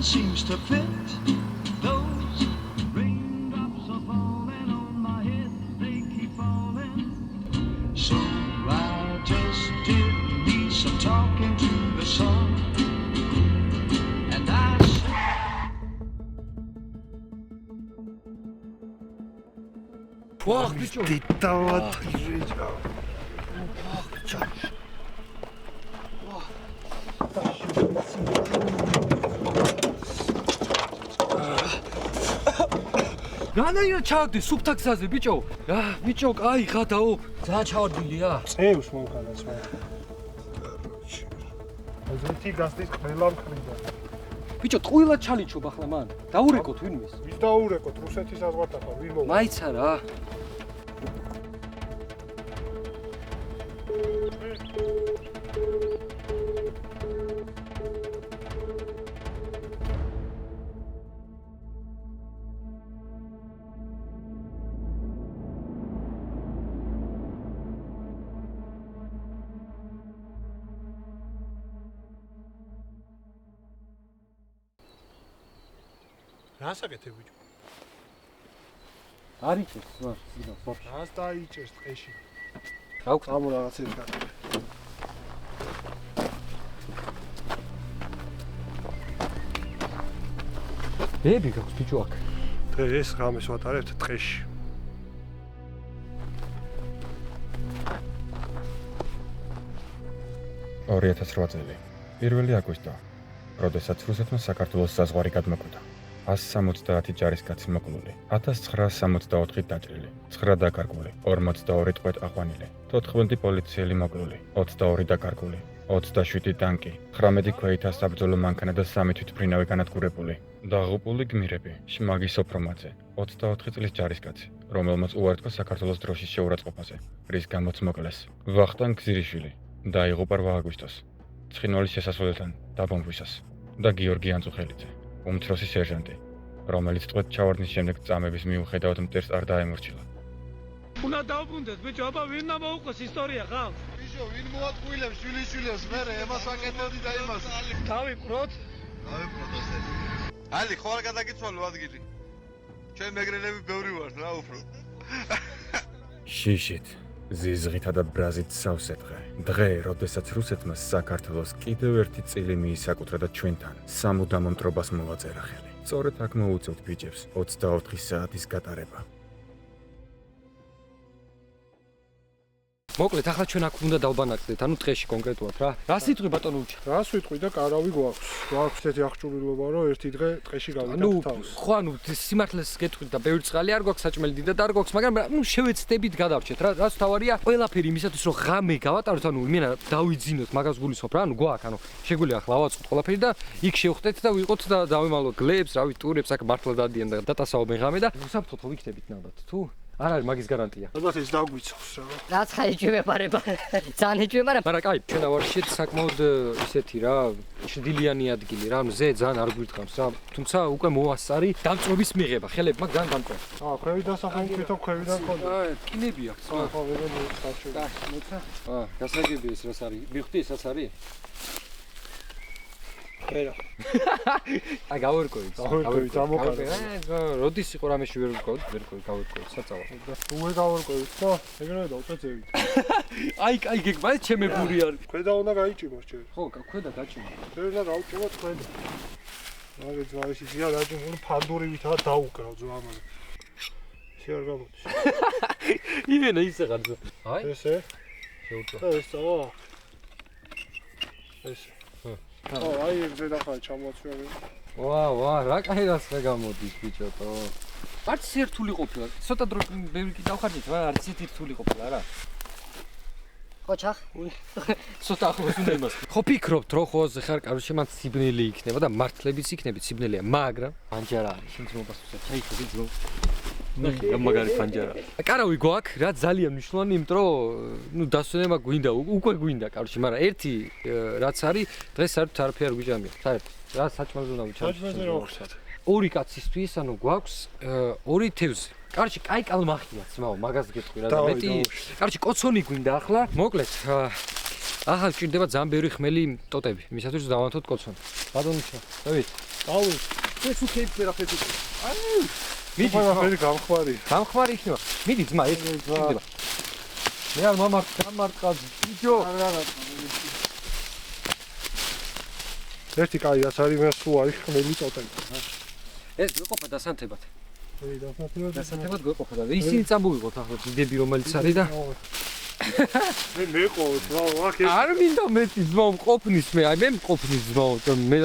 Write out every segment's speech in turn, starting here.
seems to fit. Those raindrops are falling on my head, they keep falling. So I just did me some talking to the sun. And I Fuck, bicho. Ditawat życia. რანაირად ჩავდი სუბტაქსაზე ბიჭო? რა, ბიჭო, კაი ხა დაობ. ძალიან ჩავარდილია. წევს მომხანაც მე. ზეთი გასდის ყველა მხრიდან. ბიჭო, ტყუილად ჩალიჩობ ახლა მან. დაურეკოთ ვინმეს? ვის დაურეკოთ? რუსეთის საზღვართან ვინ მოვა? მაიცა რა. რა საკეთებ ბიჭო? არიჭეს, სვაფ. რას დაიჭერს ტყეში? რა ვქნა? ამო რაღაცებს გაკეთე. ბები გაქვს ბიჭო აქ. დღეს ღამეს ვატარებთ ტყეში. წელი. 1 აგვისტო. როდესაც რუსეთმა საქართველოს საზღვარი გადმოკვეთა. 170 ჯარისკაცი მოკლული, 1964 დაჭრილი, 9 დაკარგული, 42 ტყვედ აყვანილი, 14 პოლიციელი მოკლული, 22 დაკარგული, 27 ტანკი, 19 ქვეითა საბრძოლო მანქანა და 3 თვითმფრინავი განადგურებული. დაღუპული გმირები: შმაგი სოფრომაძე, 24 წლის ჯარისკაცი, რომელმაც უარი თქვა საქართველოს დროშის შეურაცხყოფაზე, რის გამოც მოკლეს. ვახტანგ გზირიშვილი, დაიღუპა 8 აგვისტოს, ცხინვალის შესასვლელთან დაბომბვისას და გიორგი ანწუხელიძე, უმცროსი სერჟანტი, რომელიც ტყვედ ჩავარდნის შემდეგ წამების მიუხედავად მტერს არ დაემორჩილა. უნდა დავბრუნდეთ, ბიჭო, აბა ვინ ამოუყოს ისტორია ხალხს? ბიჭო, ვინ მოატყუილებს შვილიშვილებს, მე ემას აკეთებდი და იმას. დავიპყროთ? დავიპყროთ ასე. ალი, ხო არ გადაგიცვალო ადგილი. ჩვენ მეგრელები ბევრი ვართ რა უფრო. შიშით, ზიზღითა და ბრაზით სავსე დღე, როდესაც რუსეთმა საქართველოს კიდევ ერთი წილი მიისაკუთრა და ჩვენთან სამუდამო მტრობას მოვაწერა ხელი. სწორედ აქ მოუწევთ ბიჭებს 24 საათის გატარება. მოკლედ, ახლა ჩვენ აქ უნდა დავბანაკდეთ, ანუ ტყეში კონკრეტულად რა. რა სიტყვი ბატონო უჩა? რას ვიტყვი და კარავი გვაქვს. გვაქვს ესეთი აღჭურვილობა, რომ ერთი დღე ტყეში გავიდეთ თავს. ხო, ანუ სიმართლეს გეტყვით და ბევრი წყალი არ გვაქვს, საჭმელი დიდად არ გვაქვს, მაგრამ შევეცდებით გადავრჩეთ რა. რაც თავარია, ყველაფერი იმისათვის რომ ღამე გავატაროთ, ანუ იმენა დავიძინოთ, მაგას გულისხმობ რა, ანუ გვაქვს, ანუ შეგვიძლია ახლა ავაწყოთ ყველაფერი და იქ შევხვდეთ და ვიყოთ და დავემალოთ გლებს, რავი, ტურებს, აქ მართლა დადიან და დატასაობენ ღამე და უსაფრთხოდ ხო ვიქნებით ნამდვილად, თუ? არ არის მაგის გარანტია. ალბათ ეს დაგვიცავს რა. რაც ხალიჭი ვეპარება. ძალიან ეჭვი, მაგრამ კაი, ჩვენ ავარშიეთ საკმაოდ ისეთი რა, შდილიანი ადგილი რა, ანუ ზე ძალიან არ გვირთხავს რა. თუმცა უკვე მოასწარი დამწრობის მიღება, ხელები მაგ ძალიან დამწრობს. ქვევიდან სახან თვითონ ქვევიდან ხონდა. კინები აქვს. ხო, ვერა მოხარშე. მოცა. გასაგები ეს რას არის? მივხვდი ესაც არის? ვერა. აი გავერკოვით. გავერკოვით, ამოყარე. როდის იყო რამეში ვერ ვერკოვით, გავერკოვით, საწავა. უე გავერკოვით და ეგრევე დავწევით. აი, გეგმაა ჩემებური არის. ქვედა უნდა გაიჭიმოს ჯერ. ხო, ქვედა გაჭიმა. ჯერ უნდა გავჭიმოთ ქვედა. მაგე ძვარის ისია დაჭიმო ფანდურივითაა დაუკრავ ძვამან. ისე არ გამოდის. იმენა ისე ხარ ძო. აი, ესე. შეუწვა. ეს წავა. ესე. ო, აი ეგ ზედახა ჩამოწვევი. ვა, რა კაი რას გამოდის ბიჭოტო. არც ერთული ყოფილა. ცოტა დრო ბევრი კი დავხარჯეთ, მაგრამ არც ერთული ყოფილა რა. ხოჩახ. ცოტა ახლოს უნდა იმას. ხო ფიქრობთ, რომ ხოზე ხარ, კაროჩე მან სიბნელი იქნება და მართლებიც იქნებით სიბნელია, მაგრამ პანჯარა არის, შენ ძმობასუცა, ჩაიხედე ძმო. ნახე, მაგარი პანჯარა. კარავი გვაქვს, რა ძალიან მნიშვნელოვანი, იმიტომ რომ დასვენება გვინდა, უკვე გვინდა, კაროჩე, მაგრამ ერთი რაც არის, დღეს საერთოდ არაფერი არ გვიჭამია, საერთოდ. რა საჭმელზე უნდა ვიჭამო? საჭმელზე რა ვხსნათ? ორი კაცისთვის, ანუ გვაქვს 2 თევზი. კაროჩე, კაი კალმახია, ძმაო, მაგას გეტყვი რა და მეტი. კაროჩე, კოცონი გვინდა ახლა. მოკლედ, ახლა გვჭირდება ძალიან ბევრი ხმელი ტოტები, იმისათვის დავანთოთ კოცონი. ბატონო, დავით. აუ, ეს უქეიფ ვერაფერი. მიდი ვაფერი გამხმარი. გამხმარი იქნება. მიდი ძმა ეს იქნება. მე არ გამარტყა ბიჭო. ერთი კაი რაც არის, მე სულ არის ხმელი წოტები. ეს გვეყოფა დასანთებად. ეი, დასანთებად. დასანთებად გვეყოფა და ისინი წამოვიღოთ ახლა დიდები რომელიც არის და მე მეყოვეთ, რა, არ მინდა მეტი ძმა მყოფნის მე, აი მე მყოფნის ძმა, მე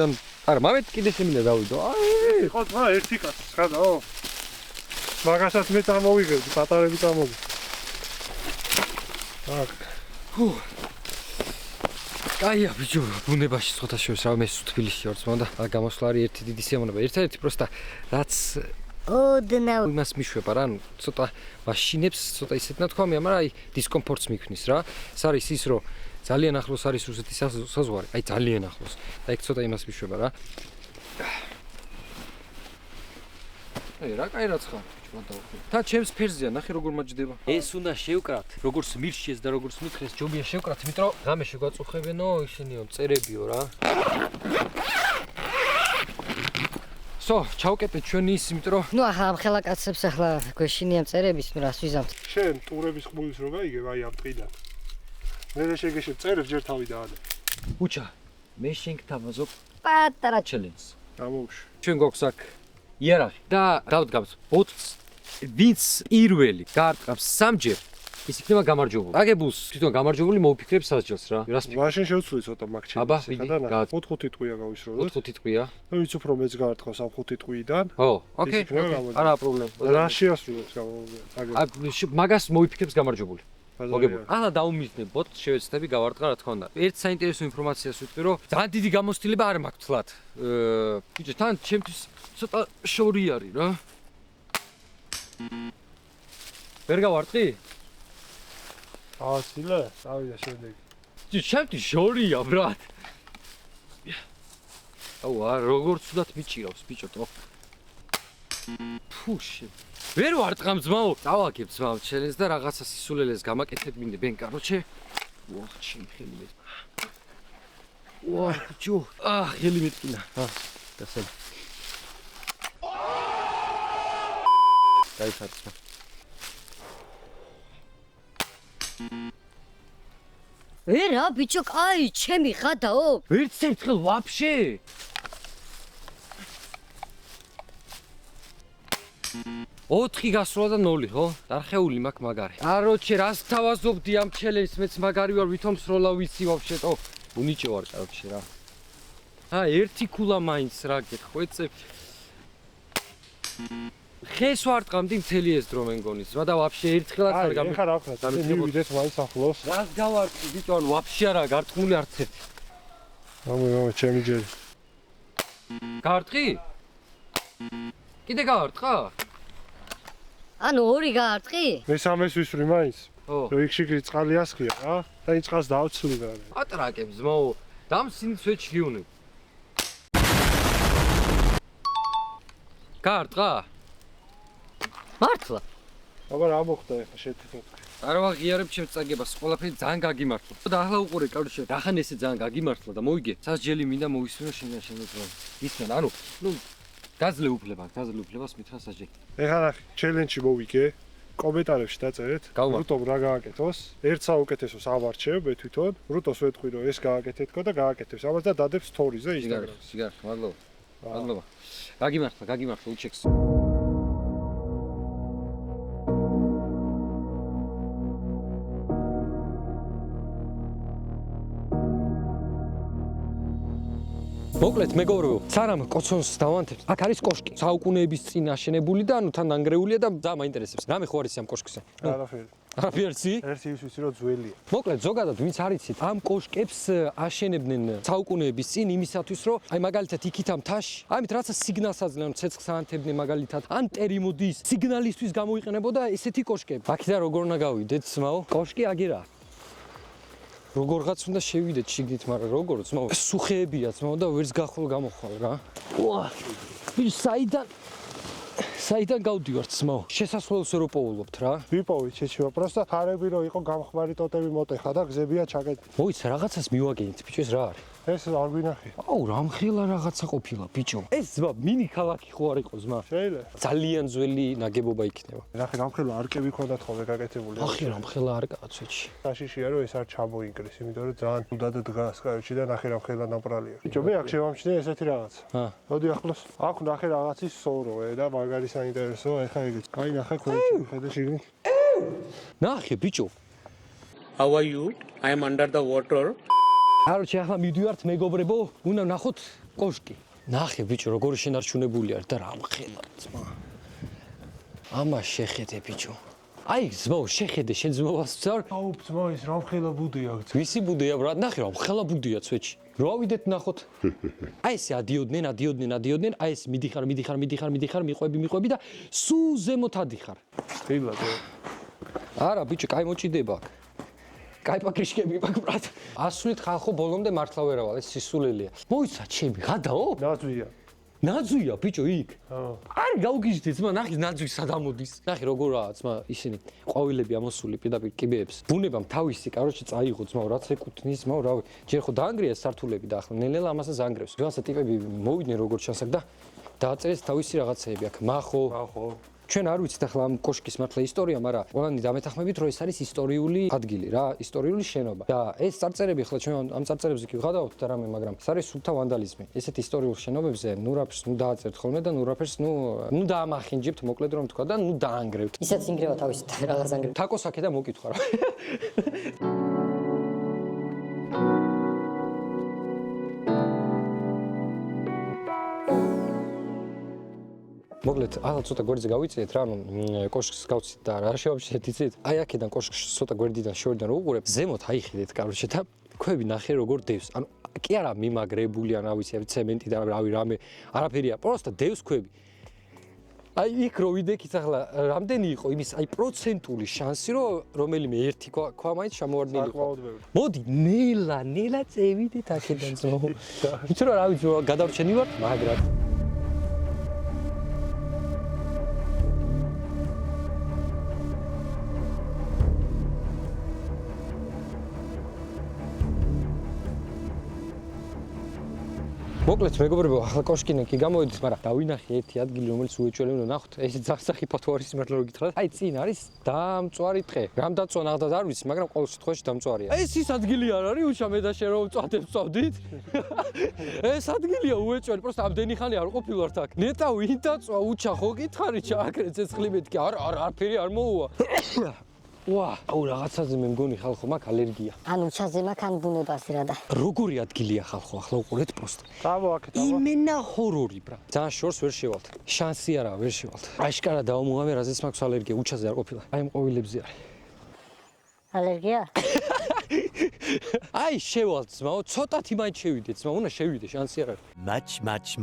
არა, მამეთ კიდე შემინდა დავიდო. აი, ხო, ძმა ერთი კაცი, ხადაო. მაგასაც მე წამოვიგებდი, პატარები წამოვიგე. აქ. კაია ბიჭო, ბუნებაში ცოტა შევს რა, მე თბილისში ვარ ძმა და გამოსვლა არის ერთი დიდი სიამოვნება. ერთ-ერთი პროსტა რაც ოდნავ იმას მიშვება რა, ანუ ცოტა მაშინებს, ცოტა ისეთ ნათქვამია, მაგრამ აი დისკომფორტს მიქმნის რა. ეს არის ის, რომ ძალიან ახლოს არის რუსეთის საზღვარი, აი ძალიან ახლოს. და ეგ ცოტა იმას მიშვება რა. აი რა კაი რაც ხარ, ბიჭო, დავხო. და ჩემს ფერზეა, ნახე როგორ მაჯდება. ეს უნდა შევკრათ, როგორც მირშიეს და როგორც მითხრეს, ჯობია შევკრათ, იმიტომ რომ ღამე შეგვაწუხებენო, ისინიო წერებიო რა. სო, ჩავკეტე ჩვენი ის, იმიტომ რომ ნუ ახლა ამ ხელა კაცებს ახლა გვეშინია წერების, მე რას ვიზამთ. შენ ტურების ყმულის რო გაიგებ აი ამ ტყიდან. მე შეგეშებ წერებს ჯერ თავი დაადე. უჩა, მე შენ გთავაზობ პატარა ჩელენჯს. გამოვში. ჩვენ გვაქვს აქ იარაღი და დავდგამთ 20 ვინც პირველი გაარტყამს სამჯერ ის იქნება გამარჯვებული. აგებულს თვითონ გამარჯვებული მოუფიქრებს სასჯელს რა. რას მაშინ შევცვლი ცოტა მაგჩი. აბა, მიდი, გააკეთე. 4-5 ტყვია გავისროლოთ. 4 ტყვია. და ვიც უფრო მეც გაარტყავს ამ 5 ტყვიდან. ო, ოკეი. იქნება გამარჯვებული. არა პრობლემა. რა შეასრულებს გამოვიგე. მაგას მოიფიქრებს გამარჯვებული. მოგებული. ახლა დაუმიზნებოთ, შევეცდები გავარტყა რა თქმა უნდა. ერთ საინტერესო ინფორმაციას ვიტყვი, რომ ძალიან დიდი გამოცდილება არ მაქვს თლათ. ბიჭო, თან ჩემთვის ცოტა შორი არის რა. ვერ გავარტყი? აასილე, წავიდა შემდეგ. ბიჭო, ჩემთვის შორია, ბრატ. აუ, როგორც თუდად მიჭირავს, ბიჭო, თო. ფუში. ვერ ვარტყამ ძმაო, დავაგებ ძმაო ჩელენჯს და რაღაცა სისულელეს გამაკეთებ მინდა ბენ კაროჩე. ვაჰ, ჩემ ხელი. ვაჰ, ბიჭო. ხელი მეტკინა. დასალ. დაიხარცვა. რა ბიჭო, კაი, ჩემი ხადაო. ვერც ერთხელ ვაფშე. ოთხი გასვლა და 0, ხო? დარხეული მაქვს მაგარი. კაროჩე, რას თავაზობდი ამ ჩელენჯს, მეც მაგარი ვარ, ვითომ სროლა ვიცი ვაფშე, თო. უნიჭე ვარ, კაროჩე რა. ერთი ქულა მაინც რა გეთხოვ, ეცე. ხეს ვარტყამდი მთელი ეს დრო მე მგონი, და ვაფშე ერთხელაც არ აი, ხარ ახლა, მივიდეთ მაინც ახლოს. რას გავარტყი, ბიჭო, ანუ ვაფშე არა, გარტყმული არც ერთი. ამო, ჩემი ჯერი. გავარტყი? კიდე გავარტყა? ანუ ორი გაარტყი? მესამეს ვისვრი მაინც. ო. რო იქ შიგრით წყალი ასხია რა და იმ წყალს დავცვლი რა. ატრაკებს ძმაო, დამსინც ვეჩგიუნე. გაარტყა? მართლა? აბა რა მოხდა ახლა შეთითოთ. არ ვაღიარებ ჩემს წაგებას, ყველაფერი ძალიან გაგიმართლა. და ახლა უყურე, კავშირი, რახან ესე ძალიან გაგიმართლა და მოიგე, სასჯელი მინდა მოვისმინო შენთან შემოწმო. ისმენ, ანუ, გაძლე უფლებას მითხრა სასჯელი. ეხლა ნახე, ჩელენჯი მოვიგე. კომენტარებში დაწერეთ. რუტომ რა გააკეთოს? ერთ საუკეთესოს ავარჩევ მე თვითონ. რუტოს ვეთქვი რომ ეს გააკეთეთქო და გააკეთებს. ამას და დადებს სტორიზე ინსტაგრამში. სიგარ, მადლობა. მადლობა. გაგიმართლა უჩექს. მოკლედ მეგობრებო, სანამ კოცონს დავანთებთ, აქ არის კოშკი. საუკუნეების წინ აშენებული და ანუ თან დანგრეულია და ძალიან მაინტერესებს. რამე ხო არის ამ კოშკზე? არაფერი. არაფერი? ერთი ის ვიცი რომ ძველია. მოკლედ ზოგადად ვინც არიცით, ამ კოშკებს აშენებდნენ საუკუნეების წინ იმისათვის, რომ აი მაგალითად იქით ამ თაში, ამით რაცა სიგნალს აძლევდნენ, ცეცხლს აანთებდნენ მაგალითად, ან ტერი მოდის, სიგნალისთვის გამოიყენებოდა ესეთი კოშკები. აქედან როგორ უნდა გავიდეთ, ძმაო? კოშკი აგერაა. როგორღაც უნდა შევიდეთ შიგნით, მაგრამ როგორ ძმაო? სუხეებია ძმაო და ვერც გახვალ გამოხვალ რა. ვა! საიდან გავდივართ ძმაო? შესასვლელს ვერ ვპოულობთ რა. ვიპოვით შეჩება, პროსტა ხარები რომ იყო გამხმარი ტოტები მოტეხა და გზებია ჩაკეტილი. მოიცა რაღაცას მივაგენით, ბიჭო, ეს რა არის? ეს არ გვინახია. აუ, რამხელა რაღაცა ყოფილა, ბიჭო. ეს ზმა მინი ქალაქი ხო არ იყო ზმა? შეიძლება. ძალიან ძველი ნაგებობა იქნება. ნახე, რამხელა არკები ქონდათ ხოლმე გაკეთებული. ახი რამხელა არკაა ცუჩი. საშიშია რომ ეს არ ჩამოინგრეს, იმიტომ რომ ძალიან თუდად დგას კაროჩი და ნახე რამხელა ნაპრალია. ბიჭო, მე აქ შევამჩნიე ესეთი რაღაც. მოდი ახლოს. აქ ნახე რაღაცის სოროე და მაგარი საინტერესოა, ეხა ეგეც. კაი, ნახე ქონჩი, ხედე შიგნით. ნახე, ბიჭო. How are you? I am under the water. არჩი ახლა მიდივართ მეგობრებო, უნდა ნახოთ კოშკი. ნახე ბიჭო, როგორი შენარჩუნებული არის და რამხელა ძმა. ამა შეხედე ბიჭო. აი ძმაო, შეხედე შენ ძმობას ვწარ. აუ, ძმა, ეს რამხელა ბუდია აქ. ვისი ბუდეა ბრატ? ნახე რამხელა ბუდია ცვეჩი. რა ვიდეთ ნახოთ. აი ესე ადიოდნენ, აი ეს მიდიხარ, მიყვები და სულ ზემოთ ადიხარ. დილა და არა ბიჭო, კაი მოჭიდება აქ. კაი პაკრიშკები მაქვს ბრატ. ასულით ხალხო ბოლომდე მართლა ვერავალ, ეს სისულელია. მოიცა ჩემი, გადაო? ნაძვია. ნაძვია ბიჭო იქ. ხო. არ გავგიჟდე ძმა, ნახე ნაძვი სადამოდის. ნახე როგორაა ძმა, ისინი ყვავილები ამოსული პირდაპირ კიბეებს. ბუნებამ თავისი, კაროჩი წაიღო ძმა, რაც ეკუთვნის ძმა, რავი. ჯერ ხო დაანგრია სართულები და ახლა ნელ-ნელა ამასაც ანგრევს. რაღაცა ტიპები მოვიდნენ როგორც ჩანს აქ და დააწერეს თავისი რაღაცეები აქ. მახო. ჩვენ არ ვიცით ახლა ამ კოშკის მართლა ისტორია, მაგრამ ყველანი დამეთანხმებით, რომ ეს არის ისტორიული ადგილი რა, ისტორიული შენობა. და ეს წარწერები ახლა ჩვენ ამ წარწერებზე კი ვღადავთ და რამე, მაგრამ ეს არის სულთა ვანდალიზმი. ესეთ ისტორიულ შენობებზე ნუ რაფერს ნუ დააწერთ ხოლმე და ნუ რაფერს ნუ დაამახინჯებთ, მოკლედ რომ თქვა და ნუ დაანგრევთ. ისეც ინგრევა თავის რაღაც ანგრევ. თაკოს აქედან მოკითხვა რა. მოკლედ, ახლა ცოტა გვერდზე გავიწიეთ რა, კოშკს გავცით და რა შევამჩნიეთ იცით? აი აქედან კოშკს ცოტა გვერდიდან შორიდან რო უყურებ, ზემოთ აიხედეთ კაროჩე და ქვები ნახე როგორ დევს. ანუ კი არა მიმაგრებული ან რა ვიცი, ცემენტი და რავი რამე, არაფერია, პროსტა დევს ქვები. აი იქ რო ვიდექით ახლა რამდენი იყო იმის აი პროცენტული შანსი რომ რომელიმე ერთი ქვა მაინც შემოვარდნილი იყო. მოდი ნელა წევიდეთ აქედან ზმო. ვიცი რა ვიცი გადავრჩენი ვარ, მაგრამ მოკლედ მეგობრებო, ახლა კოშკიდან კი გამოვედით, მაგრამ დავინახე ერთი ადგილი, რომელიც უეჭველი უნდა ნახოთ. ეს ძახსახი ფათვარის მართლა რო გითხრათ. აი წინ არის დამწვარი ტყე. რამ დაწვა ნახდა არ ვიცი, მაგრამ ყოველ შემთხვევაში დამწვარია. ეს ის ადგილი არ არის, უშა მე და შენ რომ წვადებს წავდით. ეს ადგილია უეჭველი, პროსტა ამდენი ხანი არ ყოფილვართ აქ. ნეტა ვინ დაწვა, უშა ხო გითხარი ჩააკრე ცეცხლი მეთქი. არაფერი არ მოუვა. ვა, აუ რაღაცაზე მე მგონი ხალხო მაქვს ალერგია. ანუ ჩაზე მაქვს ან ბუნებას რა და. როგორი ადგილია ხალხო, ახლა უყურეთ პროსტა. დავო აქეთ, იმენა ჰორორი ბრა. ძალიან შორს ვერ შევალთ. შანსი არა, ვერ შევალთ. აშკარა დაუმოამე, რაზეც მაქვს ალერგია, უჩაზე არ ყოფილა. აი ამ ყვავილებზე არის. ალერგია? აი შევალთ ძმაო, ცოტათი მაინც შევიდე ძმა, უნდა შევიდე, შანსი არ არის.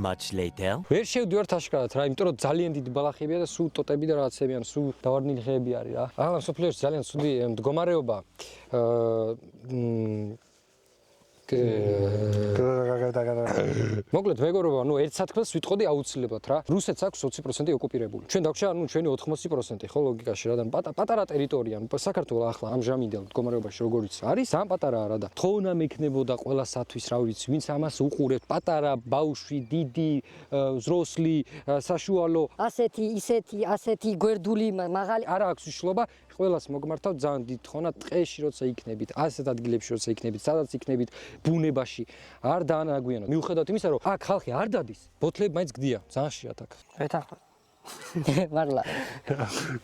Much later. ვერ შევდივართ აშკარად რა, იმიტომ რომ ძალიან დიდი ბალახებია და სულ ტოტები და რაღაცები ან სულ დავარდნილი ხეები არის რა. ახლა სოფლიოში ძალიან ცუდი მდგომარეობა. მოკლედ მეგობრებო, ანუ ერთ სათქმელს ვიტყოდი აუცილებლად რა. რუსეთს აქვს 20% ოკუპირებული. ჩვენ დაგვჭირდა ანუ ჩვენი 80%, ხო ლოგიკაში რა და პატარა ტერიტორია, ანუ საქართველოს ახლა ამჟამინდელ მდგომარეობაში როგორიც არის, ძალიან პატარაა რა და თხოვნა მექნებოდა ყველასათვის, რა ვიცი, ვინც ამას უყურებთ, პატარა, ბავშვი, დიდი, ზროსლი, საშუალო, ასეთი გვერდული მაღალი არა აქვს უშლობა, ყველას მოგმართავ ძალიან დიდ თხოვნა ტყეში როცა იქნებით, ასეთ ადგილებში როცა იქნებით, სადაც იქნებით ბუნებაში არ დაანაგვიანოთ. მიუხედავად იმისა, რომ აქ ხალხი არ დადის, ბოთლები მაინც გდია, ძალიან ხშირად აქ. ეთანხმე. მარლა.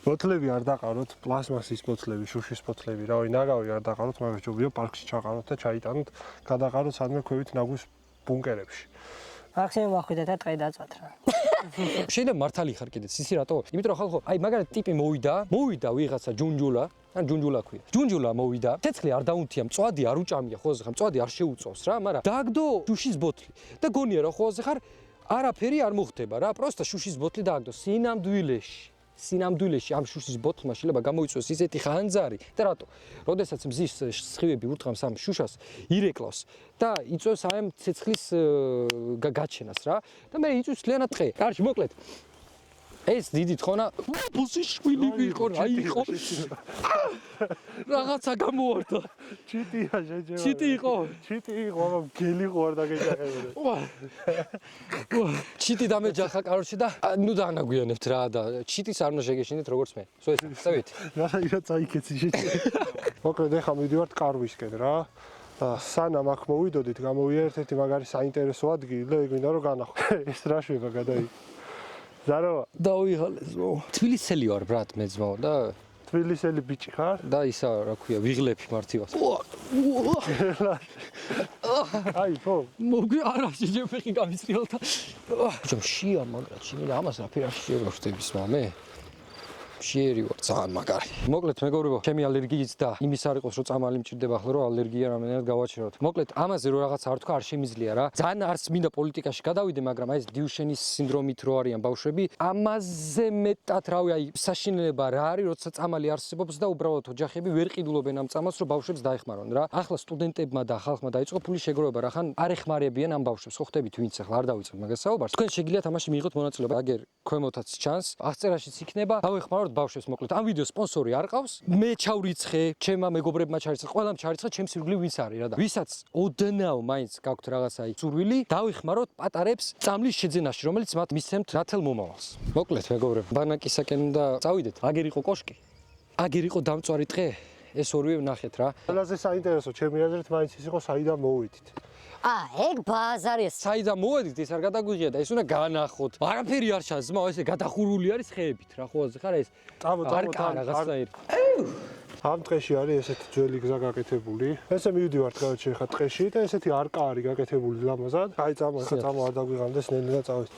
ბოთლები არ დაყაროთ, პლასმასის ბოთლები, შუშის ბოთლები, რავი, ნაგავი არ დაყაროთ, მაგრამ ჯობია პარკში ჩაყაროთ და ჩაიტანოთ, გადაყაროთ სადმე ქვევით ნაგვის ბუნკერებში. ახსენ ვახვიდეთ და ტყე დაწვათ რა. შეიძლება მართალი ხარ კიდეც, ისი რატო? იმიტომ რომ ხალხო, აი მაგალითად ტიპი მოვიდა ვიღაცა ჯუნჯულა, ან ჯუნჯულა ქვია. ჯუნჯულა მოვიდა, ცეცხლი არ დაუნთია, მწვადი არ უჭამია, ხოლმე ხა მწვადი არ შეუწოვს რა, მაგრამ დააგდო შუშის ბოთლი და გონია რა ხოლმე ხარ არაფერი არ მოხდება რა, პროსტა შუშის ბოთლი დააგდო სინამდვილეში ამ შუშის ბოთლმა შეიძლება გამოიწვიოს ისეთი ხანძარი და რატო? როდესაც მზის სხივები ურტყამს ამ შუშას, ირეკლავს და იწვევს ამ ცეცხლის გაჩენას რა და მე იწვის ლიანად ტყე. კარში მოკლედ ეს დიდი თხოვნა ბუსიშვილი იყო რა იყო რაღაცა გამოვარდა ჩიტია შეჯება ჩიტი იყო ჩიტი იყო გელი ყوار და გეჯახებოდა ჩიტი დამეჯახა კაროჩი და ნუ დაანაგვიანებთ რა და ჩიტის არ უნდა შეგეშინდეთ როგორც მე სულ ეს წავით რა წაიქეცი შეჯება მოკლედ ეხლა მივიდივართ კარვისკენ რა სანამ აქ მოვიდოდით გამოვიდა ერთ-ერთი მაგარი საინტერესო ადგილი და გვინდა რომ განახო ეს რა შვება გადაი ზარო დავიღალეს მო თბილისელი ვარ ბრატ მე ძმაო და თბილისელი ბიჭი ხარ და ისა რა ქვია ვიღლები მართივას აი ხო მოგვი არა შეჯეფეხი გამიწრიალთა ჯომ შია მაგრა ჩინი ამას რა ფერაში შევხვდები სმა მე შეერი ვარ ძალიან მაგარი. მოკლედ მეგობრებო, ჩემი ალერგიით და იმის არ იყოს რომ წამალი მჭირდება ახლა რომ ალერგია რამენად გავაჩეროთ. მოკლედ ამაზე რო რაღაც არ თქვა არ შემიძლია რა. ძალიან არც მინდა პოლიტიკაში გადავიდე, მაგრამ აი ეს დიუშენის სინდრომით რო არიან ბავშვები, ამაზე მეტად რავი აი საშინელება რა არის, როცა წამალი არსებობს და უბრალოდ ოჯახები ვერ ყიდულობენ ამ წამალს რომ ბავშვებს დაეხმარონ რა. ახლა სტუდენტებმა და ხალხმა დაიწყო ფული შეგროვება რა, ხან არ ეხმარებიან ამ ბავშვებს. ხო ხტებით ვინც ახლა არ დავიწყებ მაგას საუბარს. თქვენ შეგიძლიათ ამაში მიიღოთ მონაწილეობა. აგერ ქვემოთაც ჩანს, აღწერაშიც იქნება. დავეხმაროთ ბავშვებს მოკლედ ამ ვიდეოს სპონსორი არ ყავს მე ჩავრიცხე ჩემმა მეგობრებმა ჩარიცხე ყველამ ჩარიცხე ჩემს ირგვლივ ვინც არის რა და ვისაც ოდნავ მაინც გაქვთ რაღაცა სურვილი დავიხმაროთ პატარებს წამლის შეძენაში რომელიც მათ მისცემთ ნათელ მომავალს მოკლედ მეგობრებო ბანაკისაკენ და წავიდეთ აგერ იყო კოშკი აგერ იყო დამწვარი ტყე ეს ორივე ვნახეთ რა ყველაზე საინტერესო ჩემი აზრით მაინც ის იყო საიდან მოვიდით ეგ ბაზარია. საიდან მოვედით ეს არ გადაგვიღია და ეს უნდა განახოთ. არაფერი არ ჩანს, ძმაო, ესე გადახურული არის ხეებით რა ხო ხარ ეს. წამო რაღაცნაირი. ამ ტყეში არის ესეთი ძველი გზა გაკეთებული. ესე მივიდივართ გავჩი ხა ტყეში და ესეთი არკა არის გაკეთებული ლამაზად. აი წამო ხა წამო არ დაგვიღამდეს ნელ-ნელა წავით.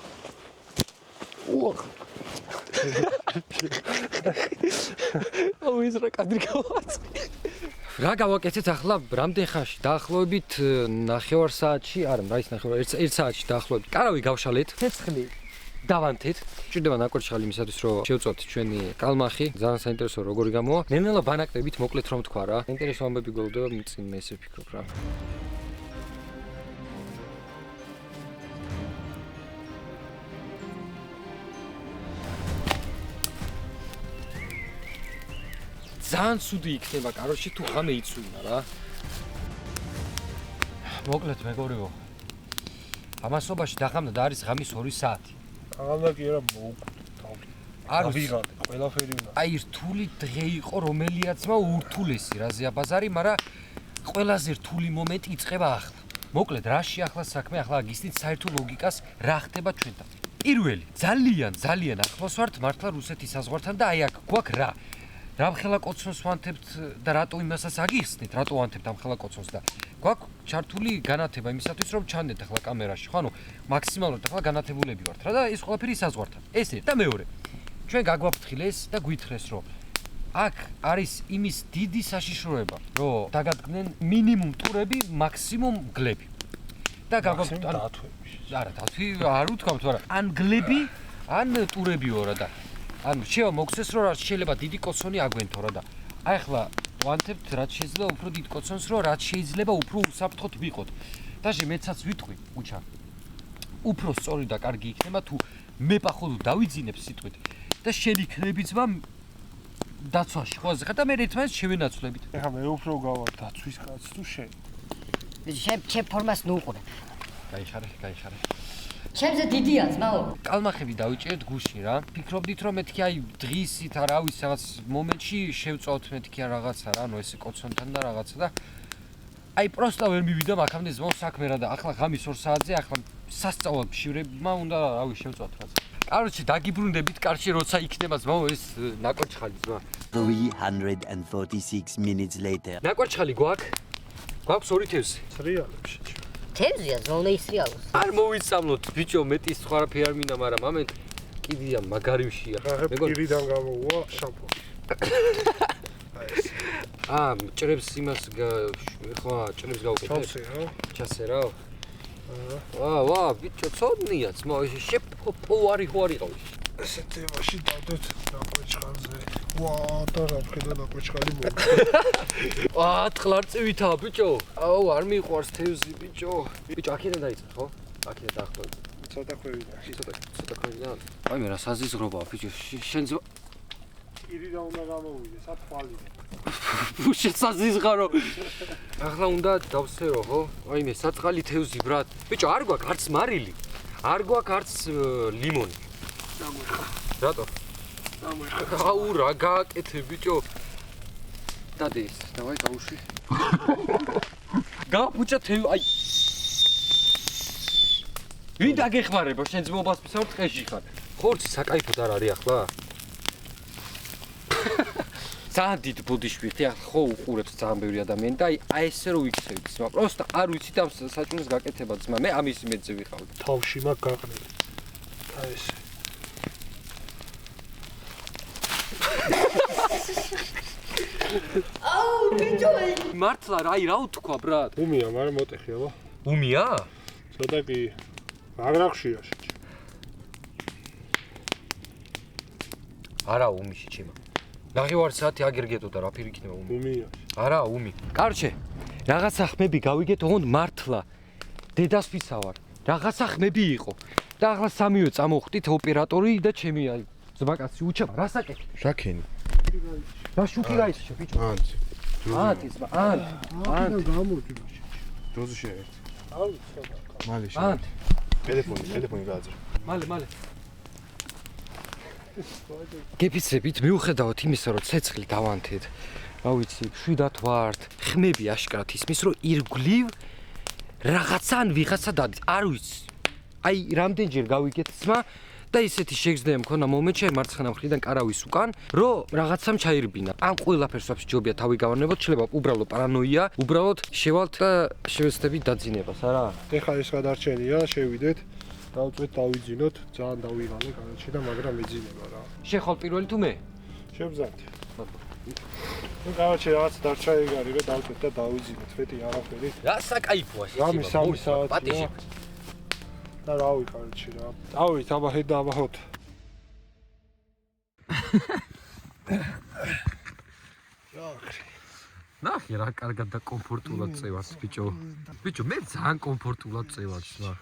აუ ის რა კადრი გავაწყე. რა გავაკეთეთ ახლა რამდენ ხანში დაახლოებით 9 საათში არა რა ის 1 საათში დაახლოებით კარავი გავშალეთ ცეცხლი დავანთეთ ჭირდება ნაკვერჩხალი იმისათვის რომ შევწოთ ჩვენი კალმახი ძალიან საინტერესო როგორი გამოვა ნენელა ბანაკებით მოკლედ რომ თქვა რა ინტერესო ამბები გველოდება მიწინ მე ესე ვფიქრობ რა ძალიან ცუდი იქნება, კაროში თუ ღამე იცვინა რა. მოკლედ მეგობრებო. ამასობაში დაღამდა და არის ღამის 2 საათი. აღამდა კი არა მოუკვდით თავი. არ ვიღალე, ყველაფერი უნდა. აი რთული დღე იყო, რომელიაცმა ურთულესი რა ზიაბაზარი, მაგრამ ყველაზე რთული მომენტი იწყება ახლა. მოკლედ რაში ახლა საქმე, ახლა გისდით საერთო ლოგიკას რა ხდება ჩვენთან. პირველი, ძალიან ახლოს ვართ მართლა რუსეთის საზღვართან და აი აქ გვაქვს რა. რამხელა კოცონს ვანთებთ და რატო იმასაც აგიხსნით, რატო ვანთებთ ამ ხელა კოცონს და გვაქვს ჩართული განათება იმისათვის რომ ჩანდეთ ახლა კამერაში, ხო ანუ მაქსიმალურად ახლა განათებულები ვართ რა და ეს ყველაფერი საზღვართან. ეს ერთ და მეორე. ჩვენ გაგვაფრთხილეს და გვითხრეს რომ აქ არის იმის დიდი საშიშროება, რომ დაგადგნენ მინიმუმ ტურები, მაქსიმუმ გლები. და გაგვაფრთხილეს დათვები. არა, დათვი არ უთქვამთ, მაგრამ ან გლები, ან ტურებიო რა და ანუ შევა მოგცეს რომ შეიძლება დიდი კოცონი აგვენთო რა და აი ახლა ვანთებთ რაც შეიძლება უფრო დიდ კოცონს რომ რაც შეიძლება უფრო უსაფრთხოდ ვიყოთ დაჟე მეცაც ვიტყვი უჩა უფრო სწორი და კარგი იქნება თუ მე პახოლ დავიძინებ სიტყვით და შენ იქნები ძმა დაცვაში ხო ზღა და მე ერთმანეთს შევენაცვლებით ეხლა მე უფრო გავარ დაცვის კაც თუ შენ ჩემ ფორმას ნუყურე. გაიხარე ჩემზე დიდია ძმაო. კალმახები დავიჭერეთ გუში რა. ფიქრობდით რომ მეთქი აი დღისით არავის რაღაც მომენტში შევწავთ მეთქი რაღაცა რა, ანუ ესე კოცონთან და რაღაცა და აი პროსტა ვერ მივიდა მაგამდე ზმო საქმე რა და ახლა ღამის 2 საათზე ახლა სასწაულად ფშივრებმა უნდა რავი შევწავთ რაღაც. კაროჩი დაგიბრუნდებით კარში როცა იქნება ზმო ეს ნაკვერჩხალი ზმა. 346 minutes later. ნაკვერჩხალი გვაქვს 2 თევზი. სრიალებში. თევზია ზონა ისრიალოს. არ მოვიცამლოთ ბიჭო მეტი სხვა არაფერი არ მინდა მაგრამ ამენ კიდია მაგარი მშია პირიდან გამოვა შამპო ჭრებს იმას ხო ჭრებს გავუკეთე ჩასე რა ვა ბიჭო ცოდნიაც მო შეპოვარი ხوارი ყავს ესე თემაში დავდეთ ნაკვერჩხალზე ვა და რა ვხედა ნაკვერჩხალი მო თხლარწივითაა ბიჭო აუ არ მიყვარს თევზი ბიჭო აქედან დაიწყე ხო აქედან დაახლოებით ცოტა ქვევიდან აი მე რა საზიზღრობაა ბიჭო შენ ირი რა უნდა გამოვიდეს ათვალი უშენ საზიზღარო ახლა უნდა დავსერო ხო აი მე საწყალი თევზი ბრატ ბიჭო არ გვაქვს არც მარილი არ გვაქვს არც ლიმონი გამოიხა რატო აუ რა გააკეთე ბიჭო დადეს დავაი გაუშვი გაფუჭა თევ აი ვინ დაგეხმარება შენ ძმობას მსავრ ტყეში ხარ ხორცი საკაიფოდ არ არის ახლა ძალიან დიდ ბოდიში ხე ხო უყურებს ძალიან ბევრი ადამიანი და აი ესე რო ვიქცევით ძმა პროსტა არ ვიცით ამ საჭმლის გაკეთება ძმა მე ამის მეძე ვიყავ თავში მაგ გაყნები და ესე აუ ბიჭო მართლა რა აი რა უთქვა ბრატ უმია მაგრამ მოტეხი აბა უმია ცოტა კი მაგრახშია შეჭი არა უმიში ჩემო ნახევარი საათი აგერგეთო და რა ფერი იქნება უმი უმია არა უმი კარჩე რაღაცა ხმები გავიგეთ ოღონდ მართლა დედასფისა ვარ რაღაცა ხმები იყო და ახლა სამივე წამოვხდით ოპერატორი და ჩემი აი ზბაკაცი უჩება რასაკეთე შაქენი რა შუქი გაიჩე ბიჭო ანთი ანთი ზბა ანთი გამოდი მაშინ ჯოზი შეერთ აუ ცოტა მალე ანთი ტელეფონი გააძრა მალე გეფიცებით მიუხედავად იმისა რომ ცეცხლი დავანთეთ რა ვიცი შვიდათ ვართ ხმები აშკარად ისმის რომ ირგვლივ რაღაცა ან ვიღაცა დადის არ ვიცი აი რამდენჯერ გავიგეთ ძმა და ისეთი შეგრძნება მქონა მომენტში მარცხენა მხრიდან კარავის უკან რომ რაღაცამ ჩაირბინა ამ ყველაფერს ვაფშე ჯობია თავი გავარნებოთ შეიძლება უბრალოდ პარანოია უბრალოდ შევალთ და შევეცდებით დაძინებას არა ეხლა ეს გადარჩენია შევიდეთ დავწვეთ დავიძინოთ ძალიან დავიღალე განაჩენა მაგრამ ეძინება რა შეხვალ პირველი თუ მე შევზანთი ნუ გავაჩე რაღაც დარჩა ეგ არის რომ დავწვეთ და დავიძინოთ ფეთი არაფერი რა საკაიფოა რამე 3 საათი პატიჟი და რა ვიყავით რა დავით აბა ხედა აბა ხოთ ნახე რა კარგად და კომფორტულად წევას ბიჭო ბიჭო მე ძალიან კომფორტულად წევას რა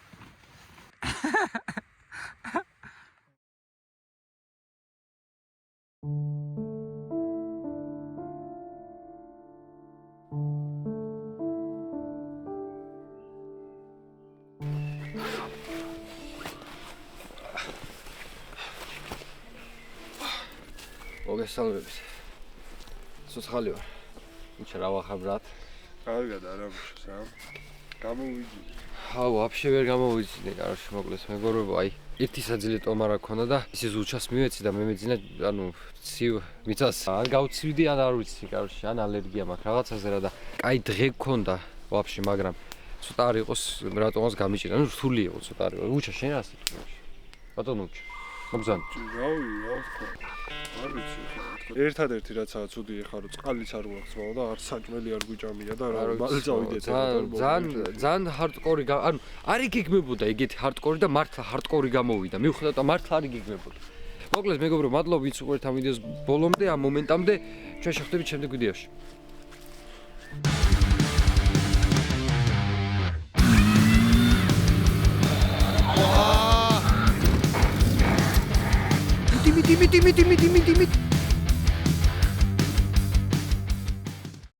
მოგესალმებით. სოცხალი ვარ. უჩა რა ვახარ ბრატ? კარგად არა მუშა. გამოვიძინე. აუ, вообще ვერ გამოვიძინე, კაროში მოკლეს მეგობრებო, აი, ერთი საძილე ტომარა ქონდა და ისე ზუჩას მივეცი და მემეძინა, ანუ ცივ მიწას. ან გავცივდი, ან არ ვიცი, კაროში, ან ალერგია მაქვს რაღაცაზე რა და კაი დღე გქონდა, вообще, მაგრამ ცოტა არ იყოს რატომაც გამიჭირა, ანუ რთული იყო ცოტა არ იყო. უჩა შენ რა სიტყვაში? ბატონო უჩა. მოგზავნე. რავი, რა ვთქვა. არ ვიცი ხა. ერთადერთი რაცაა ცუდი ხა რომ წყალიც არ გვახსოვდა და არ საჭმელი არ გვიჭამია და რა მალე წავიდეთ ძალიან ჰარდკორი ანუ არ იგეგმებოდა ეგეთი ჰარდკორი და მართლა ჰარდკორი გამოვიდა მივხვდეთ და მართლა არ იგეგმებოდა მოკლედ მეგობრებო მადლობა ვინც უყურეთ ამ ვიდეოს ბოლომდე ამ მომენტამდე ჩვენ შევხვდებით შემდეგ ვიდეოში მიტი